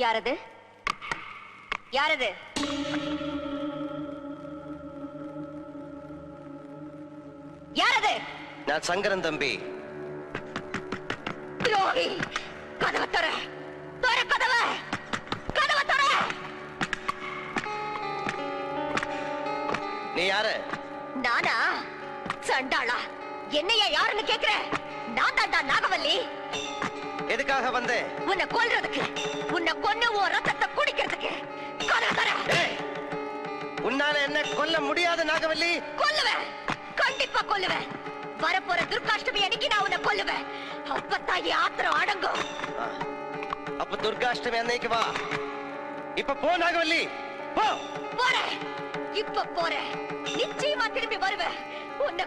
யாரது? யாரது? யாரது? நான் சங்கரன் தம்பி. துரோகி! கதவை தர! தர கதவை! கதவை தர! நீ யாரு? நானா? சண்டாளா! என்னையா யாருன்னு கேக்குற? நான் தாண்டா நாகவல்லி. எதுக்காக வந்த? உன்னை கொல்றதுக்கு, உன்னை கொன்னு உன் ரத்தத்தை குடிக்கிறதுக்கு. கதவை தர! உன்னால என்ன கொல்ல முடியாது நாகவல்லி? கொல்லுவேன், கண்டிப்பா கொல்லுவேன். வரப்போற துர்காஷ்டமி அன்னைக்கு நான் உன்னை கொல்லுவேன். அப்பத்தான் என் ஆத்திரம் அடங்கும். அப்ப துர்காஷ்டமி அன்னைக்கு வா. இப்ப போ நாகவல்லி, போ. போறேன், இப்ப போறேன். நிச்சயமா திரும்பி வருவேன். உன்னை